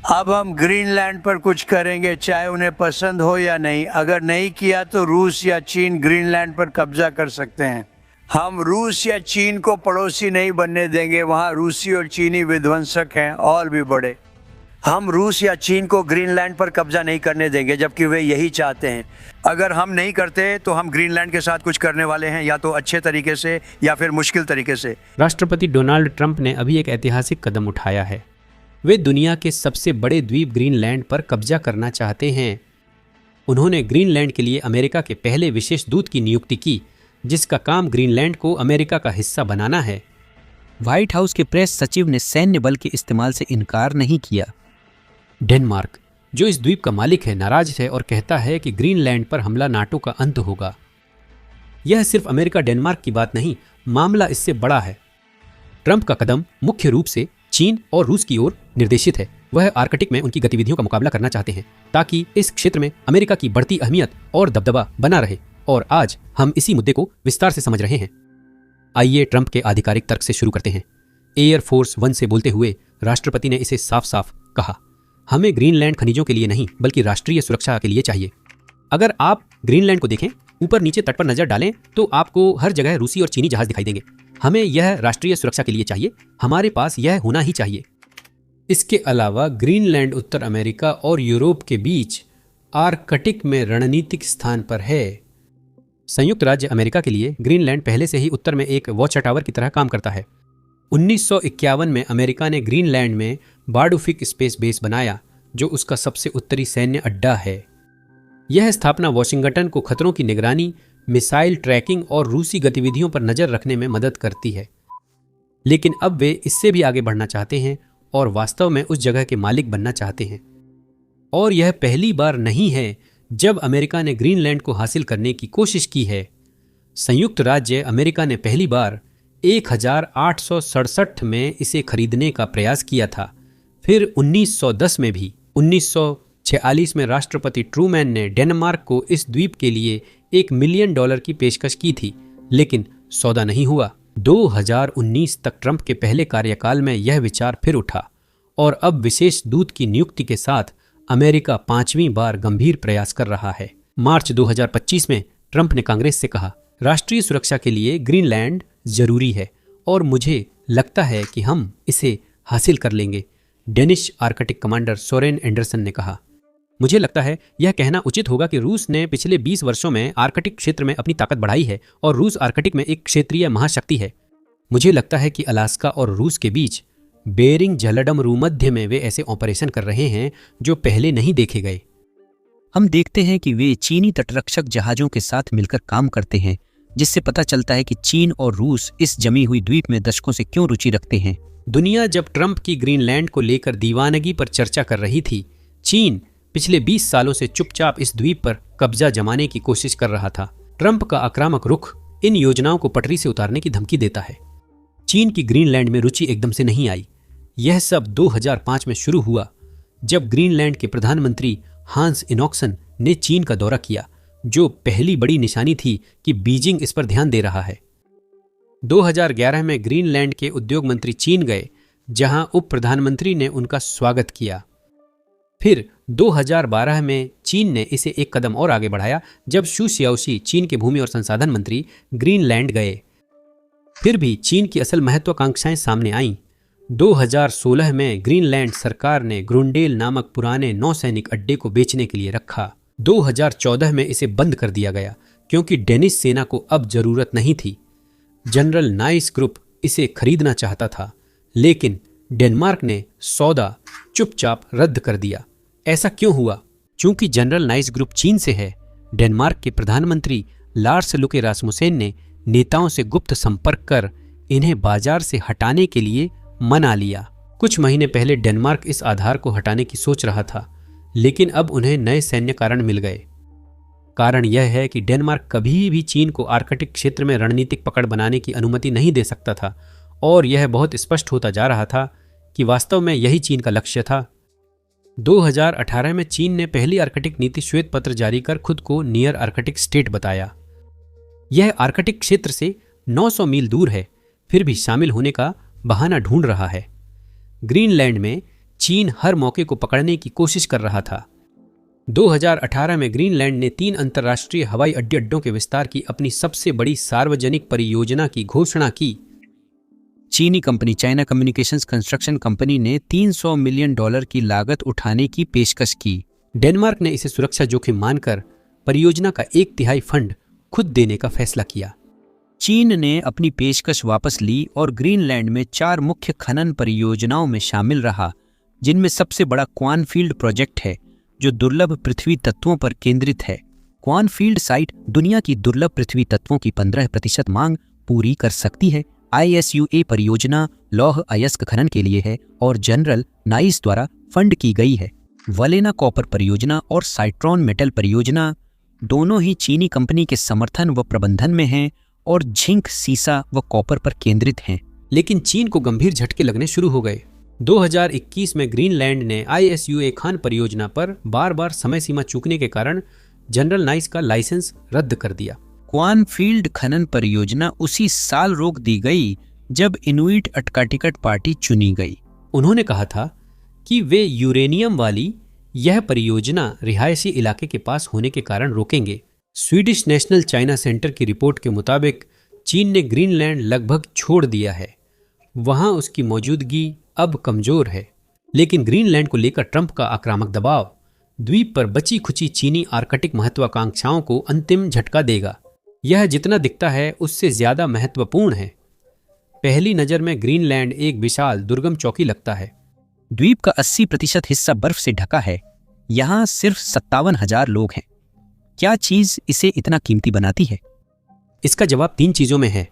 अब हम ग्रीनलैंड पर कुछ करेंगे, चाहे उन्हें पसंद हो या नहीं। अगर नहीं किया तो रूस या चीन ग्रीनलैंड पर कब्जा कर सकते हैं। हम रूस या चीन को पड़ोसी नहीं बनने देंगे। वहाँ रूसी और चीनी विध्वंसक हैं और भी बड़े। हम रूस या चीन को ग्रीनलैंड पर कब्जा नहीं करने देंगे, जबकि वे यही चाहते हैं। अगर हम नहीं करते तो हम ग्रीनलैंड के साथ कुछ करने वाले हैं, या तो अच्छे तरीके से या फिर मुश्किल तरीके से। राष्ट्रपति डोनाल्ड ट्रंप ने अभी एक ऐतिहासिक कदम उठाया है। वे दुनिया के सबसे बड़े द्वीप ग्रीनलैंड पर कब्जा करना चाहते हैं। उन्होंने ग्रीनलैंड के लिए अमेरिका के पहले विशेष दूत की नियुक्ति की, जिसका काम ग्रीनलैंड को अमेरिका का हिस्सा बनाना है। व्हाइट हाउस के प्रेस सचिव ने सैन्य बल के इस्तेमाल से इनकार नहीं किया। डेनमार्क, जो इस द्वीप का मालिक है, नाराज है और कहता है कि ग्रीनलैंड पर हमला नाटो का अंत होगा। यह सिर्फ अमेरिका डेनमार्क की बात नहीं, मामला इससे बड़ा है। ट्रंप का कदम मुख्य रूप से चीन और रूस की ओर निर्देशित है। वह आर्कटिक में उनकी गतिविधियों का मुकाबला करना चाहते हैं, ताकि इस क्षेत्र में अमेरिका की बढ़ती अहमियत और दबदबा बना रहे। और आज हम इसी मुद्दे को विस्तार से समझ रहे हैं। आइए ट्रंप के आधिकारिक तर्क से शुरू करते हैं। एयरफोर्स वन से बोलते हुए राष्ट्रपति ने इसे साफ साफ कहा, हमें ग्रीनलैंड खनिजों के लिए नहीं बल्कि राष्ट्रीय सुरक्षा के लिए चाहिए। अगर आप ग्रीनलैंड को देखें, ऊपर नीचे तट पर नजर डालें, तो आपको हर जगह रूसी और चीनी जहाज दिखाई देंगे। हमें यह राष्ट्रीय सुरक्षा के लिए चाहिए। हमारे पास यह होना ही चाहिए। इसके अलावा ग्रीनलैंड उत्तर अमेरिका और यूरोप के बीच आर्कटिक में रणनीतिक स्थान पर है। संयुक्त राज्य अमेरिका के लिए ग्रीनलैंड पहले से ही उत्तर में एक वॉच टावर की तरह काम करता है। 1951 में अमेरिका ने ग्रीनलैंड में बार्डुफिक स्पेस बेस बनाया, जो उसका सबसे उत्तरी सैन्य अड्डा है। यह स्थापना वॉशिंगटन को खतरों की निगरानी, मिसाइल ट्रैकिंग और रूसी गतिविधियों पर नजर रखने में मदद करती है। लेकिन अब वे इससे भी आगे बढ़ना चाहते हैं और वास्तव में उस जगह के मालिक बनना चाहते हैं। और यह पहली बार नहीं है जब अमेरिका ने ग्रीनलैंड को हासिल करने की कोशिश की है। संयुक्त राज्य अमेरिका ने पहली बार 1867 में इसे खरीदने का प्रयास किया था। फिर 1910 में भी। 1946 में राष्ट्रपति ट्रूमैन ने डेनमार्क को इस द्वीप के लिए $1 मिलियन की पेशकश की थी, लेकिन सौदा नहीं हुआ। 2019 तक ट्रंप के पहले कार्यकाल में यह विचार फिर उठा और अब विशेष दूत की नियुक्ति के साथ अमेरिका 5वीं बार गंभीर प्रयास कर रहा है। मार्च 2025 में ट्रंप ने कांग्रेस से कहा, राष्ट्रीय सुरक्षा के लिए ग्रीनलैंड जरूरी है और मुझे लगता है कि हम इसे हासिल कर लेंगे। Danish Arctic commander Soren Anderson ने कहा, मुझे लगता है यह कहना उचित होगा कि रूस ने पिछले 20 वर्षों में आर्कटिक क्षेत्र में अपनी ताकत बढ़ाई है और रूस आर्कटिक में एक क्षेत्रीय महाशक्ति है। मुझे लगता है कि अलास्का और रूस के बीच बेरिंग जलडम भूमध्य में वे ऐसे ऑपरेशन कर रहे हैं जो पहले नहीं देखे गए। हम देखते हैं कि वे चीनी तटरक्षक जहाजों के साथ मिलकर काम करते हैं, जिससे पता चलता है कि चीन और रूस इस जमी हुई द्वीप में दशकों से क्यों रुचि रखते हैं। दुनिया जब ट्रंप की ग्रीनलैंड को लेकर दीवानगी पर चर्चा कर रही थी, चीन पिछले 20 सालों से चुपचाप इस द्वीप पर कब्जा जमाने की कोशिश कर रहा था। ट्रंप का आक्रामक रुख इन योजनाओं को पटरी से उतारने की धमकी देता है। चीन की ग्रीनलैंड में रुचि एकदम से नहीं आई। यह सब 2005 में शुरू हुआ, जब ग्रीनलैंड के प्रधानमंत्री हांस इनॉक्सन ने चीन का दौरा किया, जो पहली बड़ी निशानी थी कि बीजिंग इस पर ध्यान दे रहा है। 2011 में ग्रीनलैंड के उद्योग मंत्री चीन गए, जहां उप प्रधानमंत्री ने उनका स्वागत किया। फिर 2012 में चीन ने इसे एक कदम और आगे बढ़ाया, जब शू शियाओशी, चीन के भूमि और संसाधन मंत्री, ग्रीनलैंड गए। फिर भी चीन की असल महत्वाकांक्षाएं सामने आईं। 2016 में ग्रीनलैंड सरकार ने ग्रुंडेल नामक पुराने नौसैनिक अड्डे को बेचने के लिए रखा। 2014 में इसे बंद कर दिया गया क्योंकि डेनिश सेना को अब जरूरत नहीं थी। जनरल नाइस ग्रुप इसे खरीदना चाहता था, लेकिन डेनमार्क ने सौदा चुपचाप रद्द कर दिया। ऐसा क्यों हुआ? चूंकि जनरल नाइस ग्रुप चीन से है, डेनमार्क के प्रधानमंत्री लार्स लुके रासमुसेन ने नेताओं से गुप्त संपर्क कर इन्हें बाजार से हटाने के लिए मना लिया। कुछ महीने पहले डेनमार्क इस आधार को हटाने की सोच रहा था, लेकिन अब उन्हें नए सैन्य कारण मिल गए। कारण यह है कि डेनमार्क कभी भी चीन को आर्कटिक क्षेत्र में रणनीतिक पकड़ बनाने की अनुमति नहीं दे सकता था, और यह बहुत स्पष्ट होता जा रहा था कि वास्तव में यही चीन का लक्ष्य था। 2018 में चीन ने पहली आर्कटिक नीति श्वेत पत्र जारी कर खुद को नियर आर्कटिक स्टेट बताया। यह आर्कटिक क्षेत्र से 900 मील दूर है, फिर भी शामिल होने का बहाना ढूंढ रहा है। ग्रीनलैंड में चीन हर मौके को पकड़ने की कोशिश कर रहा था। 2018 में ग्रीनलैंड ने 3 अंतर्राष्ट्रीय हवाई अड्डों के विस्तार की अपनी सबसे बड़ी सार्वजनिक परियोजना की घोषणा की। चीनी company China communications construction company ने $300 मिलियन की लागत उठाने की पेशकश की। डेनमार्क ने इसे सुरक्षा जोखिम मानकर परियोजना का 1/3 फंड खुद देने का फैसला किया। चीन ने अपनी पेशकश वापस ली और ग्रीनलैंड में 4 मुख्य खनन परियोजनाओं में शामिल रहा, जिनमें सबसे बड़ा क्वानफील्ड प्रोजेक्ट है जो दुर्लभ पृथ्वी तत्वों पर केंद्रित है। क्वानफील्ड साइट दुनिया की दुर्लभ पृथ्वी तत्वों की 15% मांग पूरी कर सकती है। ISUA परियोजना लौह अयस्क खनन के लिए है और जनरल नाइस द्वारा फंड की गई है। वलेना कॉपर परियोजना और साइट्रॉन मेटल परियोजना दोनों ही चीनी कंपनी के समर्थन व प्रबंधन में हैं और झिंक, सीसा व कॉपर पर केंद्रित हैं। लेकिन चीन को गंभीर झटके लगने शुरू हो गए। 2021 में ग्रीनलैंड ने ISUA खान परियोजना पर बार बार समय सीमा चूकने के कारण जनरल नाइस का लाइसेंस रद्द कर दिया। क्वानफील्ड खनन परियोजना उसी साल रोक दी गई जब इनुइट अटकाटिकट पार्टी चुनी गई। उन्होंने कहा था कि वे यूरेनियम वाली यह परियोजना रिहायशी इलाके के पास होने के कारण रोकेंगे। स्वीडिश नेशनल चाइना सेंटर की रिपोर्ट के मुताबिक चीन ने ग्रीनलैंड लगभग छोड़ दिया है। वहां उसकी मौजूदगी अब कमजोर है, लेकिन ग्रीनलैंड को लेकर ट्रंप का आक्रामक दबाव द्वीप पर बची खुची चीनी आर्कटिक महत्वाकांक्षाओं को अंतिम झटका देगा। यह जितना दिखता है उससे ज्यादा महत्वपूर्ण है। पहली नजर में ग्रीनलैंड एक विशाल दुर्गम चौकी लगता है। द्वीप का 80% हिस्सा बर्फ से ढका है। यहाँ सिर्फ 57,000 लोग हैं। क्या चीज इसे इतना कीमती बनाती है? इसका जवाब 3 चीजों में है: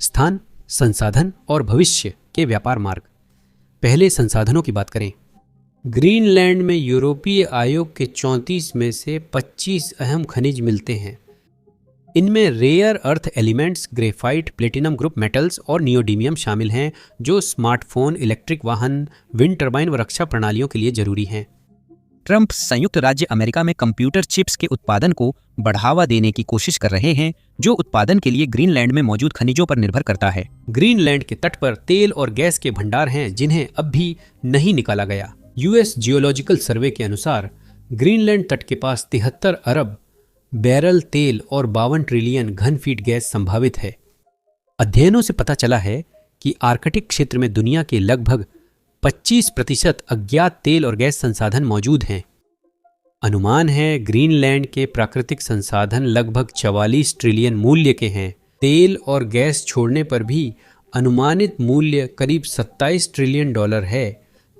स्थान, संसाधन और भविष्य के व्यापार मार्ग। पहले संसाधनों की बात करें। ग्रीनलैंड में यूरोपीय आयोग के 34 में से 25 अहम खनिज मिलते हैं। इनमें rare earth elements, graphite, platinum group metals और नियोडीमियम शामिल हैं, जो स्मार्टफोन, इलेक्ट्रिक वाहन, विंड टर्बाइन व रक्षा प्रणालियों के लिए जरूरी हैं। ट्रंप संयुक्त राज्य अमेरिका में कंप्यूटर चिप्स के उत्पादन को बढ़ावा देने की कोशिश कर रहे हैं, जो उत्पादन के लिए ग्रीनलैंड में मौजूद खनिजों पर निर्भर करता है। ग्रीनलैंड के तट पर तेल और गैस के भंडार हैं, जिन्हें अब भी नहीं निकाला गया। US जियोलॉजिकल सर्वे के अनुसार ग्रीनलैंड तट के पास 73 अरब बैरल तेल और 52 ट्रिलियन घन फीट गैस संभावित है। अध्ययनों से पता चला है कि आर्कटिक क्षेत्र में दुनिया के लगभग 25% अज्ञात तेल और गैस संसाधन मौजूद हैं। अनुमान है ग्रीनलैंड के प्राकृतिक संसाधन लगभग 44 ट्रिलियन मूल्य के हैं। तेल और गैस छोड़ने पर भी अनुमानित मूल्य करीब $27 ट्रिलियन है,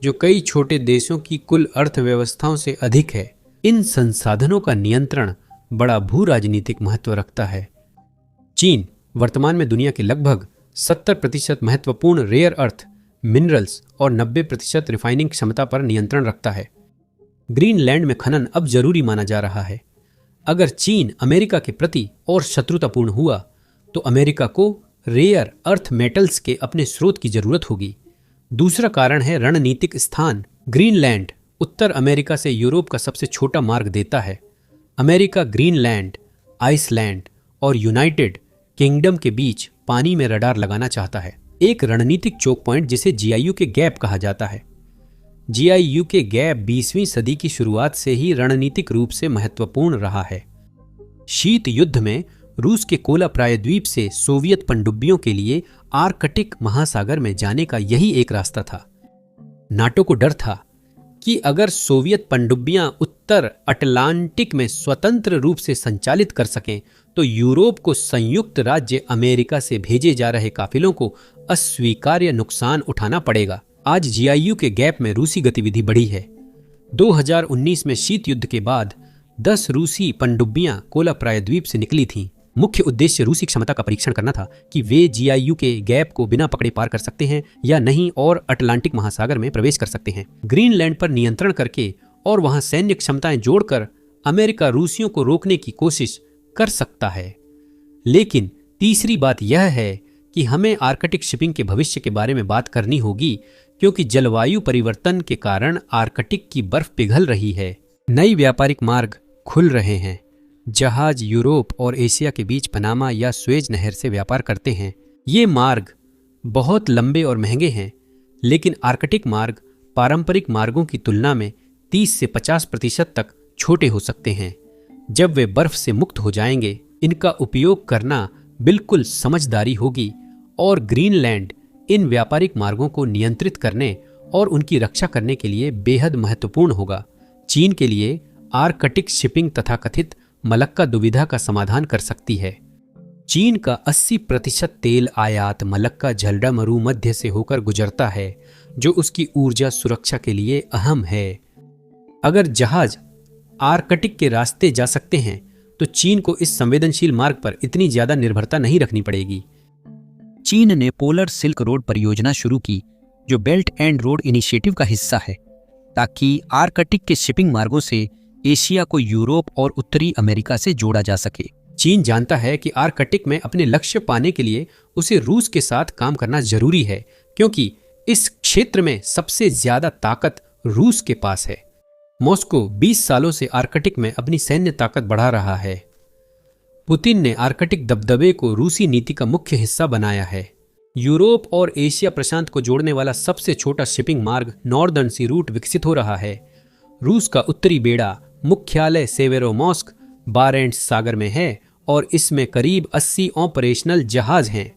जो कई छोटे देशों की कुल अर्थव्यवस्थाओं से अधिक है। इन संसाधनों का नियंत्रण बड़ा भू राजनीतिक महत्व रखता है। चीन वर्तमान में दुनिया के लगभग 70% महत्वपूर्ण रेयर अर्थ मिनरल्स और 90% रिफाइनिंग क्षमता पर नियंत्रण रखता है। ग्रीनलैंड में खनन अब जरूरी माना जा रहा है। अगर चीन अमेरिका के प्रति और शत्रुतापूर्ण हुआ तो अमेरिका को रेयर अर्थ मेटल्स के अपने स्रोत की जरूरत होगी। दूसरा कारण है रणनीतिक स्थान। ग्रीनलैंड उत्तर अमेरिका से यूरोप का सबसे छोटा मार्ग देता है। अमेरिका ग्रीनलैंड, आइसलैंड और यूनाइटेड किंगडम के बीच पानी में रडार लगाना चाहता है, एक रणनीतिक चोक पॉइंट जिसे GIU के गैप कहा जाता है। GIU के गैप 20वीं सदी की शुरुआत से ही रणनीतिक रूप से महत्वपूर्ण रहा है। शीत युद्ध में रूस के कोला प्रायद्वीप से सोवियत पनडुब्बियों के लिए आर्कटिक महासागर में जाने का यही एक रास्ता था। नाटो को डर था कि अगर सोवियत पनडुब्बियां उत्तर अटलांटिक में स्वतंत्र रूप से संचालित कर सकें तो यूरोप को संयुक्त राज्य अमेरिका से भेजे जा रहे काफिलों को अस्वीकार्य नुकसान उठाना पड़ेगा। आज GIU के गैप में रूसी गतिविधि बढ़ी है। 2019 में शीत युद्ध के बाद 10 रूसी पनडुब्बियां कोला प्रायद्वीप से निकली थीं। मुख्य उद्देश्य रूसी क्षमता का परीक्षण करना था कि वे GIU के गैप को बिना पकड़े पार कर सकते हैं या नहीं और अटलांटिक महासागर में प्रवेश कर सकते हैं। ग्रीनलैंड पर नियंत्रण करके और वहां सैन्य क्षमताएं जोड़कर अमेरिका रूसियों को रोकने की कोशिश कर सकता है। लेकिन तीसरी बात यह है कि हमें आर्कटिक शिपिंग के भविष्य के बारे में बात करनी होगी, क्योंकि जलवायु परिवर्तन के कारण आर्कटिक की बर्फ पिघल रही है। नई व्यापारिक मार्ग खुल रहे हैं। जहाज यूरोप और एशिया के बीच पनामा या स्वेज नहर से व्यापार करते हैं। ये मार्ग बहुत लंबे और महंगे हैं, लेकिन आर्कटिक मार्ग पारंपरिक मार्गों की तुलना में 30 से 50% तक छोटे हो सकते हैं। जब वे बर्फ से मुक्त हो जाएंगे, इनका उपयोग करना बिल्कुल समझदारी होगी और ग्रीनलैंड इन व्यापारिक मार्गों को नियंत्रित करने और उनकी रक्षा करने के लिए बेहद महत्वपूर्ण होगा। चीन के लिए आर्कटिक शिपिंग तथाकथित मलक्का दुविधा का समाधान कर सकती है। चीन का 80% तेल आयात मलक्का झलडा मध्य से होकर गुजरता है, जो उसकी ऊर्जा सुरक्षा के लिए अहम है। अगर जहाज आर्कटिक के रास्ते जा सकते हैं तो चीन को इस संवेदनशील मार्ग पर इतनी ज्यादा निर्भरता नहीं रखनी पड़ेगी। चीन ने पोलर सिल्क रोड परियोजना शुरू की, जो बेल्ट एंड रोड इनिशिएटिव का हिस्सा है, ताकि आर्कटिक के शिपिंग मार्गों से एशिया को यूरोप और उत्तरी अमेरिका से जोड़ा जा सके। चीन जानता है कि आर्कटिक में अपने लक्ष्य पाने के लिए उसे रूस के साथ काम करना जरूरी है, क्योंकि इस क्षेत्र में सबसे ज्यादा ताकत रूस के पास है। मॉस्को 20 सालों से आर्कटिक में अपनी सैन्य ताकत बढ़ा रहा है। पुतिन ने आर्कटिक दबदबे को रूसी नीति का मुख्य हिस्सा बनाया है। यूरोप और एशिया प्रशांत को जोड़ने वाला सबसे छोटा शिपिंग मार्ग नॉर्दर्न सी रूट विकसित हो रहा है। रूस का उत्तरी बेड़ा मुख्यालय सेवेरोमोस्क बारेंट्स सागर में है और इसमें करीब 80 ऑपरेशनल जहाज हैं।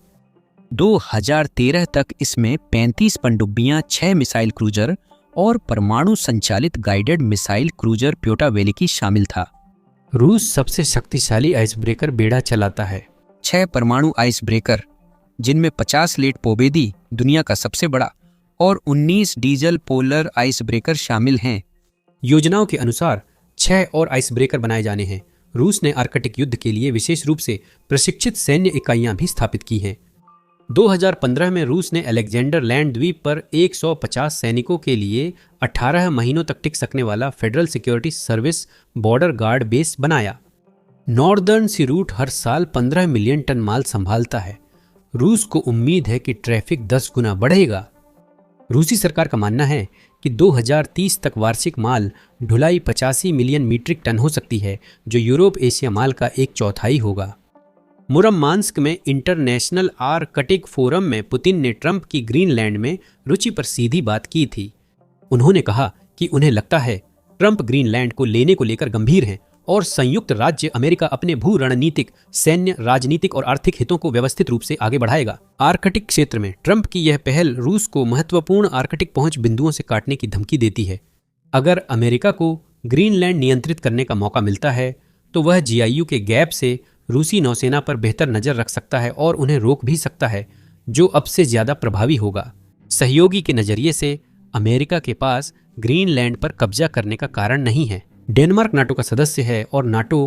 2013 तक इसमें 35 पनडुब्बियां, 6 मिसाइल क्रूजर और परमाणु संचालित गाइडेड मिसाइल क्रूजर प्योटा वेलिकी शामिल था। रूस सबसे शक्तिशाली आइस ब्रेकर बेड़ा चलाता है। 6 परमाणु आइस ब्रेकर, जिनमें 50 लेट पोबेदी दुनिया का सबसे बड़ा और 19 डीजल पोलर आइस ब्रेकर शामिल हैं। योजनाओं के अनुसार 6 और आइस ब्रेकर बनाए जाने हैं। रूस ने आर्कटिक युद्ध के लिए विशेष रूप से प्रशिक्षित सैन्य इकाइयां भी स्थापित की हैं। 2015 में रूस ने अलेक्जेंडर लैंड द्वीप पर 150 सैनिकों के लिए 18 महीनों तक टिक सकने वाला federal security service border guard base बनाया। नॉर्दर्न सी रूट हर साल 15 मिलियन टन माल संभालता है। रूस को उम्मीद है कि ट्रैफिक 10 गुना बढ़ेगा। रूसी सरकार का मानना है कि 2030 तक वार्षिक माल ढुलाई 85 मिलियन मीट्रिक टन हो सकती है, जो यूरोप एशिया माल का 1/4 होगा। मुरम्मांस्क में इंटरनेशनल आर्कटिक फोरम में पुतिन ने ट्रंप की ग्रीनलैंड में रुचि पर सीधी बात की थी। उन्होंने कहा कि उन्हें लगता है ट्रंप ग्रीनलैंड को लेने को लेकर गंभीर हैं और संयुक्त राज्य अमेरिका अपने भू रणनीतिक, सैन्य, राजनीतिक और आर्थिक हितों को व्यवस्थित रूप से आगे बढ़ाएगा। आर्कटिक क्षेत्र में ट्रंप की यह पहल रूस को महत्वपूर्ण आर्कटिक पहुंच बिंदुओं से काटने की धमकी देती है। अगर अमेरिका को ग्रीनलैंड नियंत्रित करने का मौका मिलता है तो वह जीआईयू के गैप से रूसी नौसेना पर बेहतर नजर रख सकता है और उन्हें रोक भी सकता है, जो अब से ज्यादा प्रभावी होगा। सहयोगी के नजरिए से अमेरिका के पास ग्रीनलैंड पर कब्जा करने का कारण नहीं है। डेनमार्क नाटो का सदस्य है और नाटो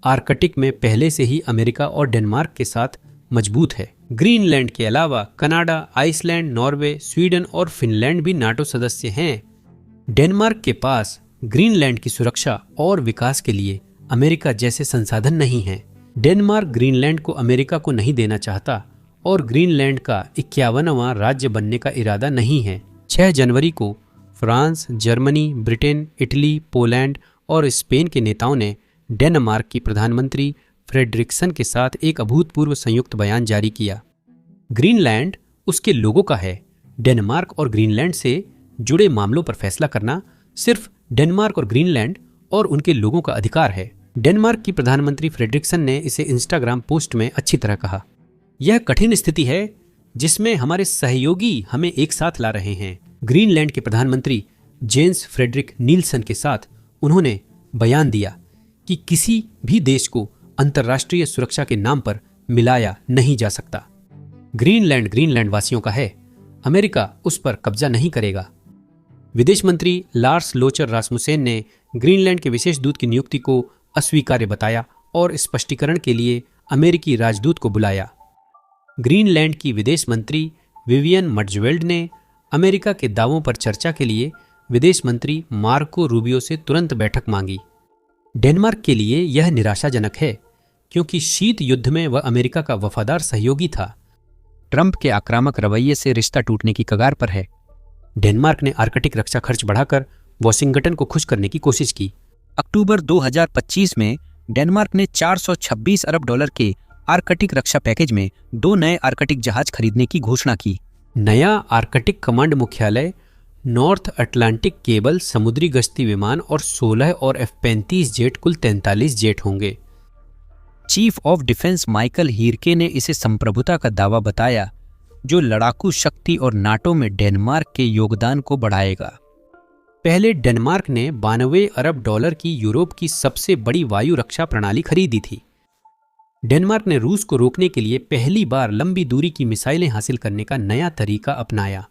आर्कटिक में पहले से ही अमेरिका और डेनमार्क के साथ मजबूत है। ग्रीनलैंड के अलावा कनाडा, आइसलैंड, नॉर्वे, स्वीडन और फिनलैंड भी नाटो सदस्य हैं। डेनमार्क के पास ग्रीनलैंड की सुरक्षा और विकास के लिए अमेरिका जैसे संसाधन नहीं हैं। डेनमार्क ग्रीनलैंड को अमेरिका को नहीं देना चाहता और ग्रीनलैंड का 51वां राज्य बनने का इरादा नहीं है। 6 जनवरी को France, Germany, Britain, Italy, Poland और स्पेन के नेताओं ने डेनमार्क की प्रधानमंत्री फ्रेडरिक्सन के साथ एक अभूतपूर्व संयुक्त बयान जारी किया। ग्रीनलैंड उसके लोगों का है। डेनमार्क और ग्रीनलैंड से जुड़े मामलों पर फैसला करना सिर्फ डेनमार्क और ग्रीनलैंड और उनके लोगों का अधिकार है। डेनमार्क की प्रधानमंत्री फ्रेडरिक्सन ने इसे इंस्टाग्राम पोस्ट में अच्छी तरह कहा, यह कठिन स्थिति है जिसमें हमारे सहयोगी हमें एक साथ ला रहे हैं। ग्रीनलैंड के प्रधानमंत्री जेन्स फ्रेडरिक नील्सन के साथ उन्होंने बयान दिया कि किसी भी देश को अंतर्राष्ट्रीय सुरक्षा के नाम पर मिलाया नहीं जा सकता। ग्रीनलैंड ग्रीनलैंड वासियों का है, अमेरिका उस पर कब्जा नहीं करेगा। विदेश मंत्री लार्स लोचर रासमुसेन ने ग्रीनलैंड के विशेष दूत की नियुक्ति को अस्वीकार्य बताया और स्पष्टीकरण के लिए अमेरिकी राजदूत को बुलाया। ग्रीनलैंड की विदेश मंत्री विवियन मट्जवेल्ड ने अमेरिका के दावों पर चर्चा के लिए विदेश मंत्री मार्को रूबियो से तुरंत बैठक मांगी। डेनमार्क के लिए यह निराशाजनक है क्योंकि शीत युद्ध में वह अमेरिका का वफादार सहयोगी था। ट्रंप के आक्रामक रवैये से रिश्ता टूटने की कगार पर है। डेनमार्क ने आर्कटिक रक्षा खर्च बढ़ाकर वॉशिंगटन को खुश करने की कोशिश की। अक्टूबर 2025 में डेनमार्क ने $426 अरब के आर्कटिक रक्षा पैकेज में 2 नए आर्कटिक जहाज खरीदने की घोषणा की। नया आर्कटिक कमांड मुख्यालय नॉर्थ अटलांटिक केबल, समुद्री गश्ती विमान और 16 और F-35 जेट, कुल 43 जेट होंगे। चीफ ऑफ डिफेंस माइकल हीरके ने इसे संप्रभुता का दावा बताया, जो लड़ाकू शक्ति और नाटो में डेनमार्क के योगदान को बढ़ाएगा। पहले डेनमार्क ने 92 अरब डॉलर की यूरोप की सबसे बड़ी वायु रक्षा प्रणाली खरीदी थी। डेनमार्क ने रूस को रोकने के लिए पहली बार लंबी दूरी की मिसाइलें हासिल करने का नया तरीका अपनाया।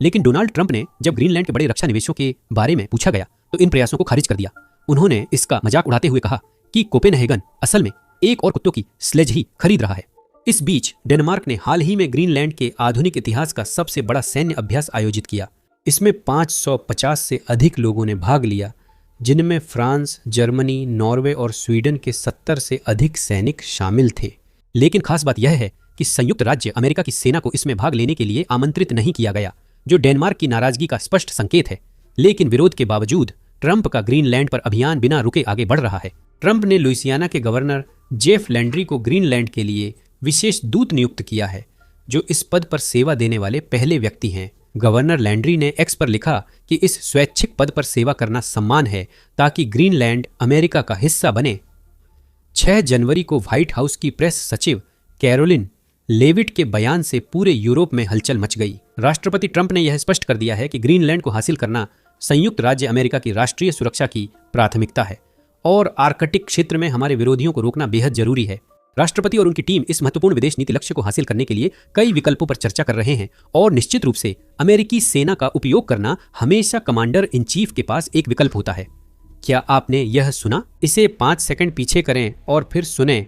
लेकिन डोनाल्ड ट्रंप ने जब ग्रीनलैंड के बड़े रक्षा निवेशों के बारे में पूछा गया तो इन प्रयासों को खारिज कर दिया। उन्होंने इसका मजाक उड़ाते हुए कहा कि कोपेनहेगन असल में एक और कुत्तों की स्लेज ही खरीद रहा है। इस बीच डेनमार्क ने हाल ही में ग्रीनलैंड के आधुनिक इतिहास का सबसे बड़ा सैन्य अभ्यास आयोजित किया। इसमें 550 से अधिक लोगों ने भाग लिया, जिनमें फ्रांस, जर्मनी, नॉर्वे और स्वीडन के 70 से अधिक सैनिक शामिल थे। लेकिन खास बात यह है कि संयुक्त राज्य अमेरिका की सेना को इसमें भाग लेने के लिए आमंत्रित नहीं किया गया, जो डेनमार्क की नाराजगी का स्पष्ट संकेत है। लेकिन विरोध के बावजूद ट्रंप का ग्रीनलैंड पर अभियान बिना रुके आगे बढ़ रहा है। ट्रंप ने लुइसियाना के गवर्नर जेफ लैंड्री को ग्रीनलैंड के लिए विशेष दूत नियुक्त किया है, जो इस पद पर सेवा देने वाले पहले व्यक्ति हैं। गवर्नर लैंड्री ने एक्स पर लिखा कि इस स्वैच्छिक पद पर सेवा करना सम्मान है ताकि ग्रीनलैंड अमेरिका का हिस्सा बने। 6 जनवरी को व्हाइट हाउस की प्रेस सचिव कैरोलिन लेविट के बयान से पूरे यूरोप में हलचल मच गई। राष्ट्रपति ट्रंप ने यह स्पष्ट कर दिया है कि ग्रीनलैंड को हासिल करना संयुक्त राज्य अमेरिका की राष्ट्रीय सुरक्षा की प्राथमिकता है और आर्कटिक क्षेत्र में हमारे विरोधियों को रोकना बेहद जरूरी है। राष्ट्रपति और उनकी टीम इस महत्वपूर्ण विदेश नीति लक्ष्य को हासिल करने के लिए कई विकल्पों पर चर्चा कर रहे हैं और निश्चित रूप से अमेरिकी सेना का उपयोग करना हमेशा कमांडर इन चीफ के पास एक विकल्प होता है। क्या आपने यह सुना? इसे 5 सेकंड पीछे करें और फिर सुने।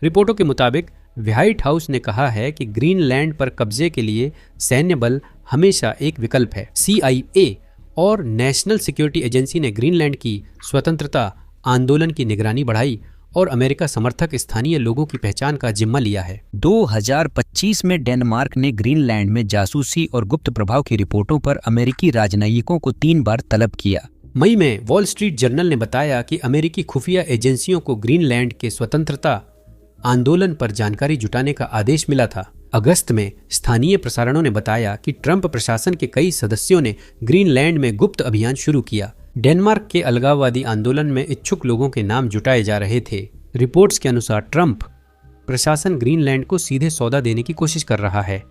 रिपोर्टों के मुताबिक व्हाइट हाउस ने कहा है कि ग्रीनलैंड पर कब्जे के लिए सैन्य बल हमेशा एक विकल्प है। CIA और नेशनल सिक्योरिटी एजेंसी ने ग्रीनलैंड की स्वतंत्रता आंदोलन की निगरानी बढ़ाई और अमेरिका समर्थक स्थानीय लोगों की पहचान का जिम्मा लिया है। 2025 में डेनमार्क ने ग्रीनलैंड में जासूसी और गुप्त प्रभाव की रिपोर्टों पर अमेरिकी राजनयिकों को 3 बार तलब किया। मई में वॉल स्ट्रीट जर्नल ने बताया कि अमेरिकी खुफिया एजेंसियों को ग्रीनलैंड के स्वतंत्रता आंदोलन पर जानकारी जुटाने का आदेश मिला था। अगस्त में स्थानीय प्रसारणों ने बताया कि ट्रंप प्रशासन के कई सदस्यों ने ग्रीनलैंड में गुप्त अभियान शुरू किया। डेनमार्क के अलगाववादी आंदोलन में इच्छुक लोगों के नाम जुटाए जा रहे थे। रिपोर्ट्स के अनुसार ट्रंप प्रशासन ग्रीनलैंड को सीधे सौदा देने की कोशिश कर रहा है,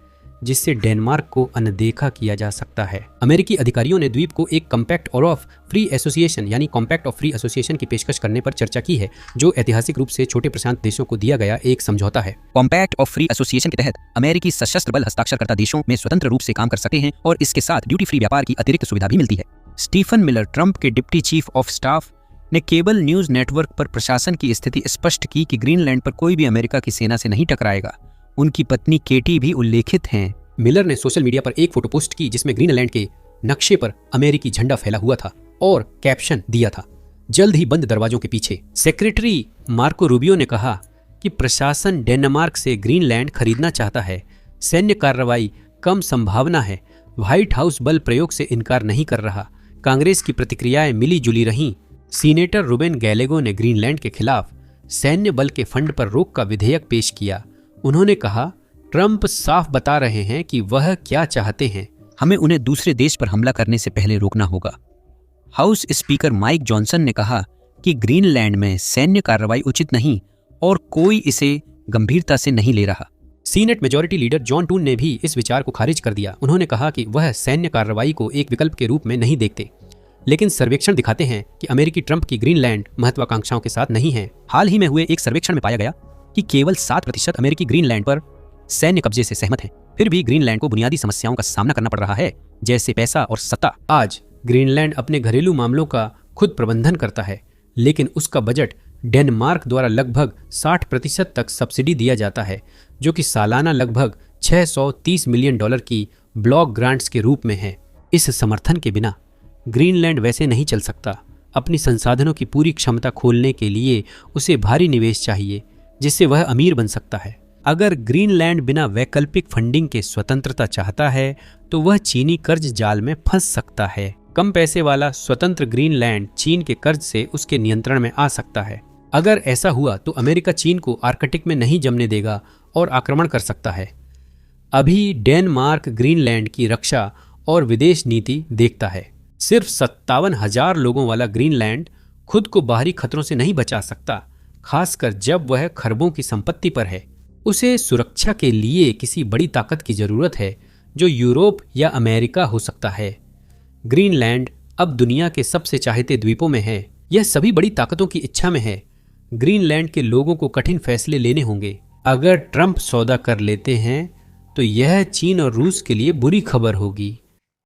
जिससे डेनमार्क को अनदेखा किया जा सकता है। अमेरिकी अधिकारियों ने द्वीप को एक कॉम्पैक्ट ऑफ फ्री एसोसिएशन यानी कॉम्पैक्ट ऑफ फ्री एसोसिएशन की पेशकश करने पर चर्चा की है, जो ऐतिहासिक रूप से छोटे प्रशांत देशों को दिया गया एक समझौता है। कॉम्पैक्ट ऑफ फ्री एसोसिएशन के तहत अमेरिकी सशस्त्र बल हस्ताक्षरकर्ता देशों में स्वतंत्र रूप से काम कर सकते हैं और इसके साथ ड्यूटी फ्री व्यापार की अतिरिक्त सुविधा भी मिलती है। स्टीफन मिलर, ट्रंप के डिप्टी चीफ ऑफ स्टाफ, ने केबल न्यूज नेटवर्क पर प्रशासन की स्थिति स्पष्ट की कि ग्रीनलैंड पर कोई भी अमेरिका की सेना से नहीं टकराएगा। उनकी पत्नी केटी भी उल्लेखित हैं। मिलर ने सोशल मीडिया पर एक फोटो पोस्ट की जिसमें ग्रीनलैंड के नक्शे पर अमेरिकी झंडा फैला हुआ था और कैप्शन दिया था, जल्द ही बंद दरवाजों के पीछे। सेक्रेटरी मार्को रूबियो ने कहा कि प्रशासन डेनमार्क से ग्रीनलैंड खरीदना चाहता है। सैन्य कार्रवाई कम संभावना है। व्हाइट हाउस बल प्रयोग से इनकार नहीं कर रहा। कांग्रेस की प्रतिक्रियाएं मिली जुली रहीं। सीनेटर रुबेन गैलेगो ने ग्रीनलैंड के खिलाफ सैन्य बल के फंड पर रोक का विधेयक पेश किया। उन्होंने कहा, ट्रंप साफ बता रहे हैं कि वह क्या चाहते हैं। हमें उन्हें दूसरे देश पर हमला करने से पहले रोकना होगा। हाउस स्पीकर माइक जॉनसन ने कहा कि ग्रीनलैंड में सैन्य कार्रवाई उचित नहीं और कोई इसे गंभीरता से नहीं ले रहा। Senate majority leader John Thune ने भी इस विचार को खारिज कर दिया। उन्होंने कहा कि वह सैन्य कार्रवाई को एक विकल्प के रूप में नहीं देखते, लेकिन सर्वेक्षण दिखाते हैं कि अमेरिकी ट्रंप की ग्रीनलैंड महत्वाकांक्षाओं के साथ नहीं है। हाल ही में हुए एक सर्वेक्षण में पाया गया कि केवल 7% अमेरिकी ग्रीनलैंड पर सैन्य कब्जे से सहमत हैं। फिर भी ग्रीनलैंड को बुनियादी समस्याओं का सामना करना पड़ रहा है, जैसे पैसा और सत्ता। आज ग्रीनलैंड अपने घरेलू मामलों का खुद प्रबंधन करता है, लेकिन उसका बजट डेनमार्क द्वारा लगभग 60% तक सब्सिडी दिया जाता है, जो कि सालाना लगभग $630 मिलियन की ब्लॉक ग्रांट्स के रूप में है। इस समर्थन के बिना ग्रीनलैंड वैसे नहीं चल सकता। अपनी संसाधनों की पूरी क्षमता खोलने के लिए उसे भारी निवेश चाहिए, जिससे वह अमीर बन सकता है। अगर ग्रीनलैंड बिना वैकल्पिक फंडिंग के स्वतंत्रता चाहता है तो वह चीनी कर्ज जाल में फंस सकता है। कम पैसे वाला स्वतंत्र ग्रीनलैंड चीन के कर्ज से उसके नियंत्रण में आ सकता है। अगर ऐसा हुआ तो अमेरिका चीन को आर्कटिक में नहीं जमने देगा और आक्रमण कर सकता है। अभी डेनमार्क ग्रीनलैंड की रक्षा और विदेश नीति देखता है। सिर्फ 57,000 लोगों वाला ग्रीनलैंड खुद को बाहरी खतरों से नहीं बचा सकता, खासकर जब वह खरबों की संपत्ति पर है। उसे सुरक्षा के लिए किसी बड़ी ताकत की जरूरत है, जो यूरोप या अमेरिका हो सकता है। ग्रीनलैंड अब दुनिया के सबसे चाहते द्वीपों में है। यह सभी बड़ी ताकतों की इच्छा में है। ग्रीनलैंड के लोगों को कठिन फैसले लेने होंगे। अगर ट्रंप सौदा कर लेते हैं तो यह चीन और रूस के लिए बुरी खबर होगी।